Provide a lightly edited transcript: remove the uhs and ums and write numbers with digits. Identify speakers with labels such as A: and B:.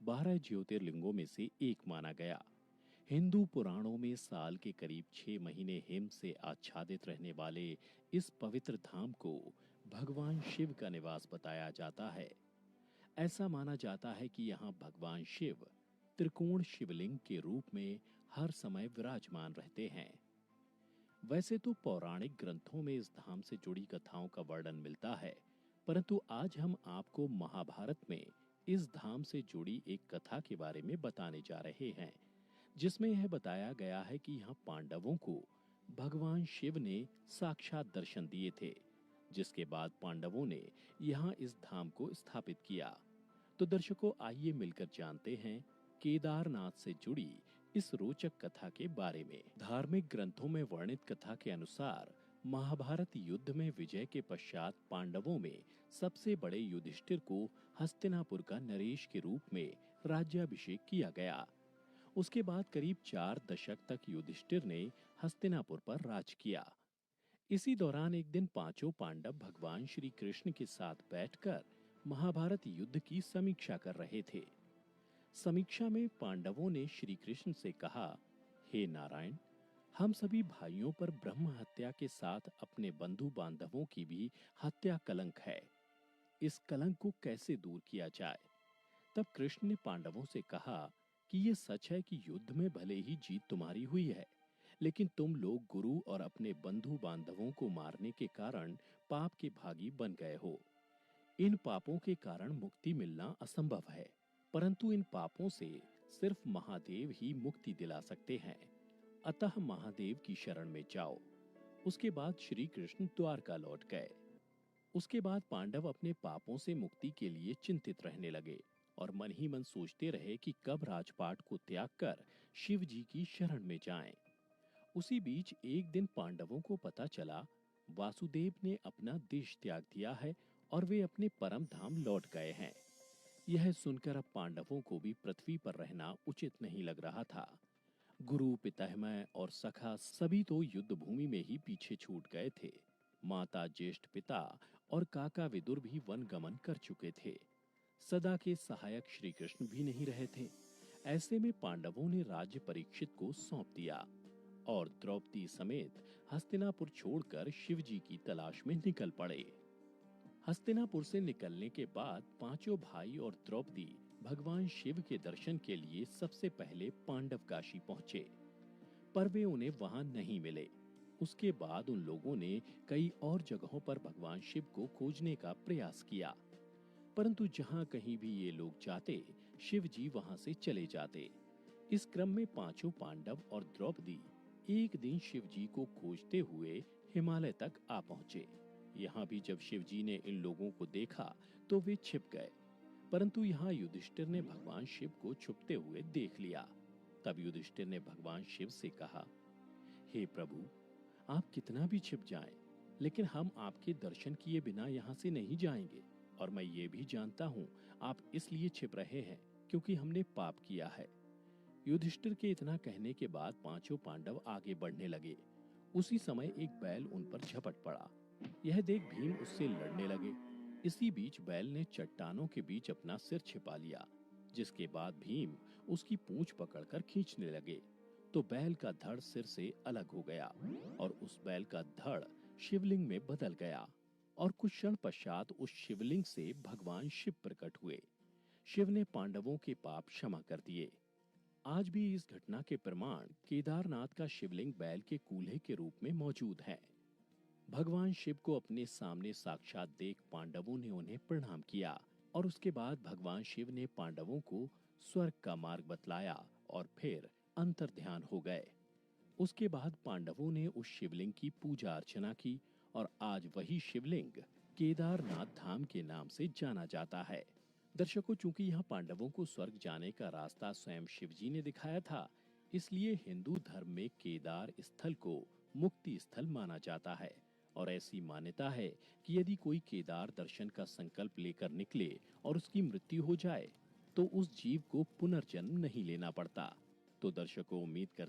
A: 12 ज्योतिर्लिंगों में से एक माना गया। हिंदू पुराणों में साल के करीब 6 महीने हिम से आच्छादित रहने वाले इस पवित्र धाम को भगवान शिव का निवास बताया जाता है। ऐसा माना जाता है कि यहाँ भगवान शिव त्रिकोण शिवलिंग के रूप में हर समय विराजमान रहते हैं। वैसे तो पौराणिक ग्रंथों में इस धाम से जुड़ी कथाओं का वर्णन मिलता है, परंतु आज हम आपको महाभारत में इस धाम से जुड़ी एक कथा के बारे में बताने जा रहे हैं, जिसमें यह बताया गया है कि यहाँ पांडवों को भगवान शिव ने साक्षात दर्शन दिए थे, जिसके बाद पांडवों ने यहाँ इस धाम को स्थापित किया। तो दर्शकों, आइए मिलकर जानते हैं केदारनाथ से जुड़ी इस रोचक कथा के बारे में। धार्मिक ग्रंथों में वर्णित कथा के अनुसार महाभारत युद्ध में विजय के पश्चात पांडवों में सबसे बड़े युधिष्ठिर को हस्तिनापुर का नरेश के रूप में राज्याभिषेक किया गया। उसके बाद करीब 4 दशक तक युधिष्ठिर ने हस्तिनापुर पर राज किया। इसी दौरान एक दिन पांचों पांडव भगवान श्री कृष्ण के साथ बैठकर महाभारत युद्ध की समीक्षा कर रहे थे। समीक्षा में पांडवों ने श्री कृष्ण से कहा, हे नारायण, हम सभी भाइयों पर ब्रह्म हत्या के साथ अपने बंधु बांधवों की भी हत्या कलंक है। इस कलंक को कैसे दूर किया जाए? तब कृष्ण ने पांडवों से कहा कि ये सच है कि युद्ध में भले ही जीत तुम्हारी हुई है, लेकिन तुम लोग गुरु और अपने बंधु बांधवों को मारने के कारण पाप के भागी बन गए हो। इन पापों के कारण मुक्ति मिलना असंभव है, परंतु इन पापों से सिर्फ महादेव ही मुक्ति दिला सकते हैं। अतः महादेव की शरण में जाओ। उसके बाद श्री कृष्ण द्वारका लौट गए। उसके बाद पांडव अपने पापों से मुक्ति के लिए चिंतित रहने लगे और मन ही मन सोचते रहे कि कब राजपाट को त्याग कर शिव जी की शरण में जाएं। उसी बीच एक दिन पांडवों को पता चला वासुदेव ने अपना देश त्याग दिया है और वे अपने परम धाम लौट गए हैं। यह सुनकर अब पांडवों को भी पृथ्वी पर रहना उचित नहीं लग रहा था। गुरु, पितामह और सखा सभी तो युद्ध भूमि में ही पीछे छूट गए थे। माता, ज्येष्ठ पिता और काका विदुर भी वन गमन कर चुके थे। सदा के सहायक श्री कृष्ण भी नहीं रहे थे। ऐसे में पांडवों ने राज्य परीक्षित को सौंप दिया और द्रौपदी समेत हस्तिनापुर छोड़कर शिव जी की तलाश में निकल पड़े। हस्तिनापुर से निकलने के बाद पांचों भाई और द्रौपदी भगवान शिव के दर्शन के लिए सबसे पहले पांडव काशी पहुंचे, पर वे उन्हें वहां नहीं मिले। उसके बाद उन लोगों ने कई और जगहों पर भगवान शिव को खोजने का प्रयास किया, परंतु जहां कहीं भी ये लोग जाते, शिव जी वहां से चले जाते। इस क्रम में पांचों पांडव और द्रौपदी एक दिन शिव जी को खोजते हुए हिमालय तक आ पहुंचे। यहाँ भी जब शिव जी ने इन लोगों को देखा तो वे छिप गए, परंतु यहाँ युधिष्ठिर ने भगवान शिव को छुपते हुए देख लिया। तब युधिष्ठिर ने भगवान शिव से कहा, हे प्रभु, आप कितना भी छिप जाएं, लेकिन हम आपके दर्शन किए बिना यहाँ से नहीं जाएंगे। और मैं ये भी जानता हूँ आप इसलिए छिप रहे हैं क्योंकि हमने पाप किया है। युधिष्ठिर के इतना कहने के बाद पांचों पांडव आगे बढ़ने लगे। उसी समय एक बैल उन पर झपट पड़ा। यह देख भीम उससे लड़ने लगे। इसी बीच बैल ने चट्टानों के बीच अपना सिर छिपा लिया, जिसके बाद भीम उसकी पूंछ पकड़कर खींचने लगे तो बैल का धड़ सिर से अलग हो गया और उस बैल का धड़ शिवलिंग में बदल गया और कुछ क्षण पश्चात उस शिवलिंग से भगवान शिव प्रकट हुए। शिव ने पांडवों के पाप क्षमा कर दिए। आज भी इस घटना के प्रमाण केदारनाथ का शिवलिंग बैल के कूल्हे के रूप में मौजूद है। भगवान शिव को अपने सामने साक्षात देख पांडवों ने उन्हें प्रणाम किया और उसके बाद भगवान शिव ने पांडवों को स्वर्ग का मार्ग बतलाया और फिर अंतर्ध्यान हो गए। उसके बाद पांडवों ने उस शिवलिंग की पूजा अर्चना की और आज वही शिवलिंग केदारनाथ धाम के नाम से जाना जाता है। दर्शकों, चूंकि यहाँ पांडवों को स्वर्ग जाने का रास्ता स्वयं शिव जी ने दिखाया था, इसलिए हिंदू धर्म में केदार स्थल को मुक्ति स्थल माना जाता है और ऐसी मान्यता है कि यदि कोई केदार दर्शन का संकल्प लेकर निकले और उसकी मृत्यु हो जाए तो उस जीव को पुनर्जन्म नहीं लेना पड़ता। तो दर्शकों, उम्मीद करते